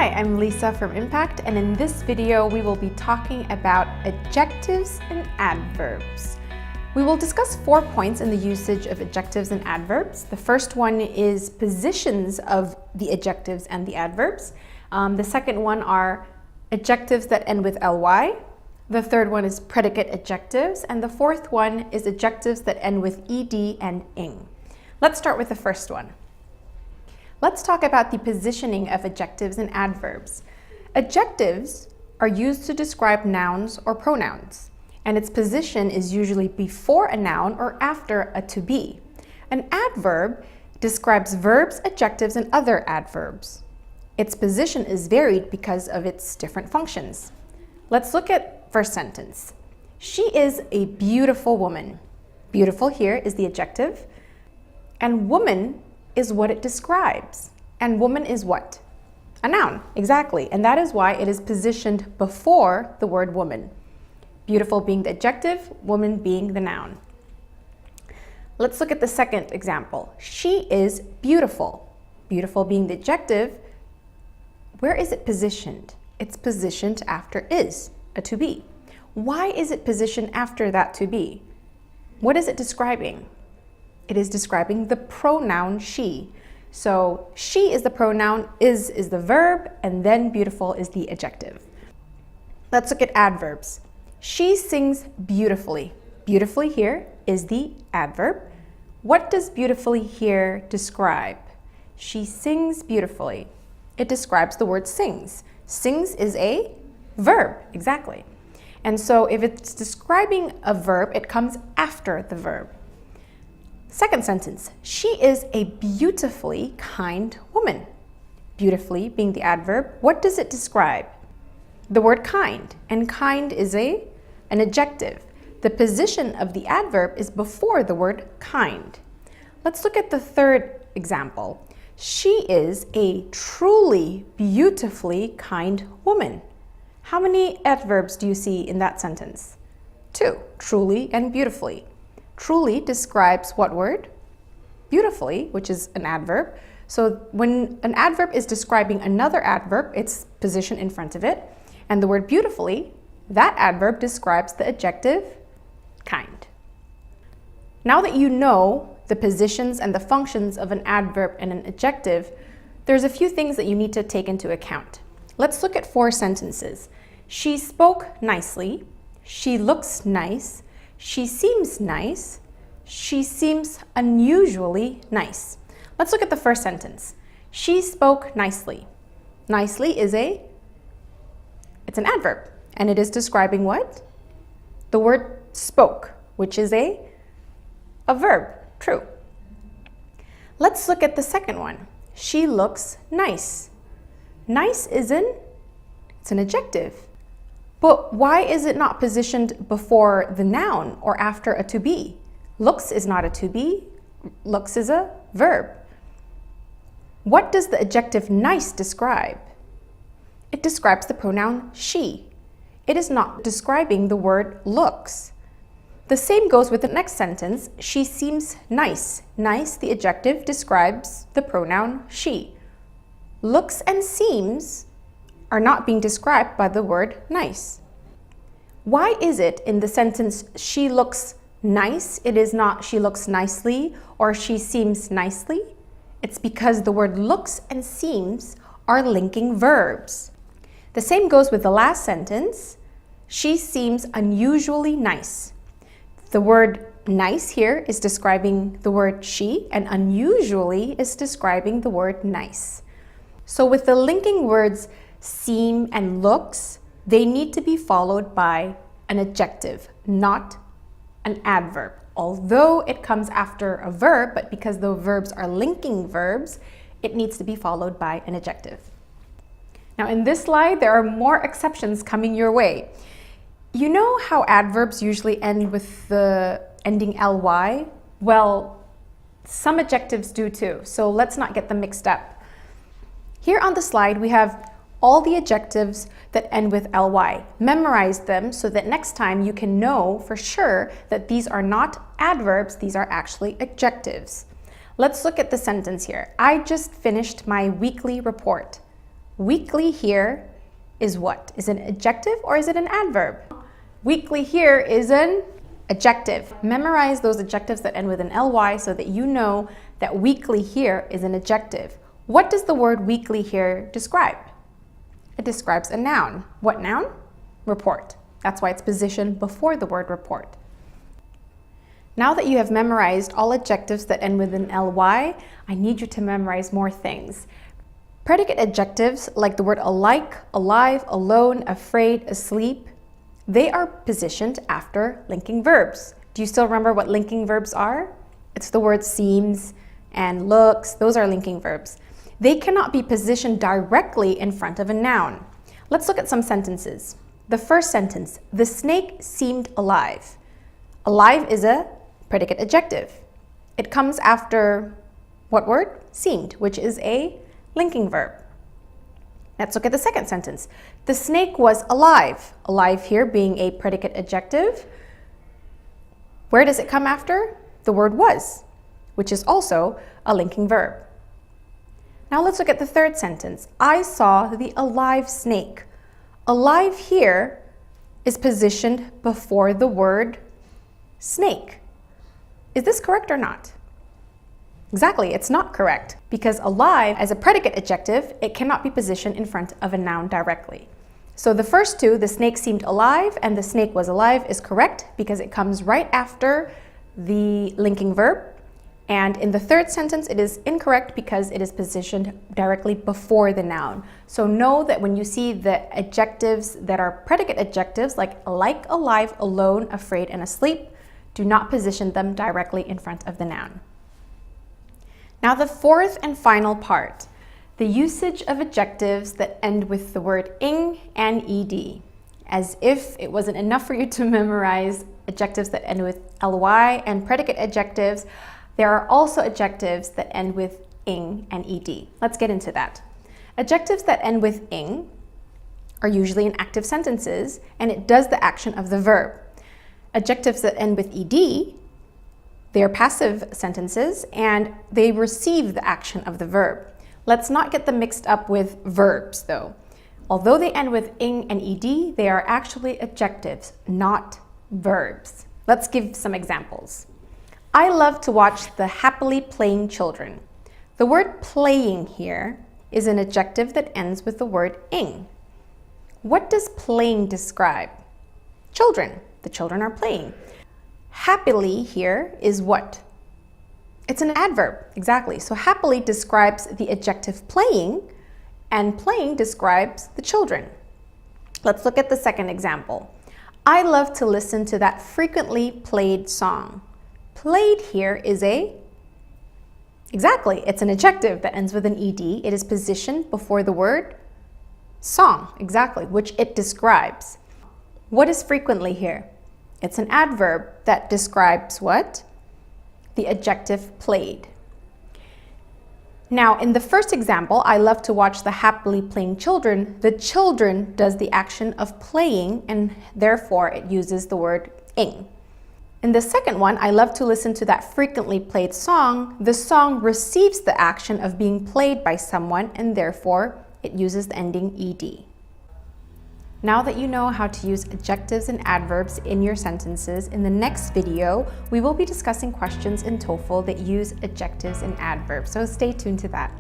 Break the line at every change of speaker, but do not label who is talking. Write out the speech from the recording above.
Hi, I'm Lisa from Impact, and in this video we will be talking about adjectives and adverbs. We will discuss 4 points in the usage of adjectives and adverbs. The first one is positions of the adjectives and the adverbs. The second one are adjectives that end with ly. The third one is predicate adjectives, and the fourth one is adjectives that end with ed and ing. Let's start with the first one. Let's talk about the positioning of adjectives and adverbs. Adjectives are used to describe nouns or pronouns, and its position is usually before a noun or after a to be. An adverb describes verbs, adjectives, and other adverbs. Its position is varied because of its different functions. Let's look at first sentence. She is a beautiful woman. Beautiful here is the adjective, and woman is what it describes. And woman is what? A noun, exactly. And that is why it is positioned before the word woman. Beautiful being the adjective, woman being the noun. Let's look at the second example. She is beautiful. Beautiful being the adjective. Where is it positioned? It's positioned after is, a to be. Why is it positioned after that to be? What is it describing? It is describing the pronoun she. So she is the pronoun, is the verb, and then beautiful is the adjective. Let's look at adverbs. She sings beautifully. Beautifully here is the adverb. What does beautifully here describe? She sings beautifully. It describes the word sings. Sings is a verb, exactly. And so if it's describing a verb, it comes after the verb. Second sentence, she is a beautifully kind woman. Beautifully being the adverb, what does it describe? The word kind, and kind is an adjective. The position of the adverb is before the word kind. Let's look at the third example. She is a truly beautifully kind woman. How many adverbs do you see in that sentence? 2, truly and beautifully. Truly describes what word? Beautifully, which is an adverb. So when an adverb is describing another adverb, it's positioned in front of it. And the word beautifully, that adverb describes the adjective kind. Now that you know the positions and the functions of an adverb and an adjective, there's a few things that you need to take into account. Let's look at 4 sentences. She spoke nicely. She looks nice. She seems nice. She seems unusually nice. Let's look at the first sentence. She spoke nicely. Nicely is it's an adverb, and it is describing what? The word spoke, which is a verb, true. Let's look at the second one. She looks nice. Nice it's an adjective. But why is it not positioned before the noun or after a to be? Looks is not a to be. Looks is a verb. What does the adjective nice describe? It describes the pronoun she. It is not describing the word looks. The same goes with the next sentence. She seems nice. Nice, the adjective, describes the pronoun she. Looks and seems are not being described by the word nice. Why is it in the sentence she looks nice, it is not she looks nicely or she seems nicely? It's because the word looks and seems are linking verbs. The same goes with the last sentence. She seems unusually nice. The word nice here is describing the word she, and unusually is describing the word nice. So with the linking words seem and looks, they need to be followed by an adjective, not an adverb. Although it comes after a verb, but because the verbs are linking verbs, it needs to be followed by an adjective. Now in this slide, there are more exceptions coming your way. You know how adverbs usually end with the ending ly? Well, some adjectives do too, so let's not get them mixed up. Here on the slide, we have all the adjectives that end with ly. Memorize them so that next time you can know for sure that these are not adverbs, these are actually adjectives. Let's look at the sentence here. I just finished my weekly report. Weakly here is what? Is it an adjective or is it an adverb? Weakly here is an adjective. Memorize those adjectives that end with an ly so that you know that weakly here is an adjective. What does the word weakly here describe? It describes a noun. What noun? Report. That's why it's positioned before the word report. Now that you have memorized all adjectives that end with an ly, I need you to memorize more things. Predicate adjectives like the word alike, alive, alone, afraid, asleep, they are positioned after linking verbs. Do you still remember what linking verbs are? It's the word seems and looks. Those are linking verbs. They cannot be positioned directly in front of a noun. Let's look at some sentences. The first sentence, the snake seemed alive. Alive is a predicate adjective. It comes after what word? Seemed, which is a linking verb. Let's look at the second sentence. The snake was alive. Alive here being a predicate adjective. Where does it come after? The word was, which is also a linking verb. Now let's look at the third sentence. I saw the alive snake. Alive here is positioned before the word snake. Is this correct or not? Exactly, it's not correct because alive as a predicate adjective, it cannot be positioned in front of a noun directly. So the first two, the snake seemed alive and the snake was alive, is correct because it comes right after the linking verb. And in the third sentence, it is incorrect because it is positioned directly before the noun. So know that when you see the adjectives that are predicate adjectives like alike, alive, alone, afraid, and asleep, do not position them directly in front of the noun. Now the fourth and final part, the usage of adjectives that end with the word ing and ed. As if it wasn't enough for you to memorize adjectives that end with ly and predicate adjectives, there are also adjectives that end with ing and ed. Let's get into that. Adjectives that end with ing are usually in active sentences and it does the action of the verb. Adjectives that end with ed, they are passive sentences and they receive the action of the verb. Let's not get them mixed up with verbs though. Although they end with ing and ed, they are actually adjectives, not verbs. Let's give some examples. I love to watch the happily playing children. The word playing here is an adjective that ends with the word ing. What does playing describe? Children. The children are playing. Happily here is what? It's an adverb, exactly. So happily describes the adjective playing and playing describes the children. Let's look at the second example. I love to listen to that frequently played song. Played here is exactly, it's an adjective that ends with an ed. It is positioned before the word song, exactly, which it describes. What is frequently here? It's an adverb that describes what? The adjective played. Now, in the first example, I love to watch the happily playing children. The children does the action of playing and therefore it uses the word ing. In the second one, I love to listen to that frequently played song. The song receives the action of being played by someone and therefore it uses the ending ed. Now that you know how to use adjectives and adverbs in your sentences, in the next video, we will be discussing questions in TOEFL that use adjectives and adverbs, so stay tuned to that.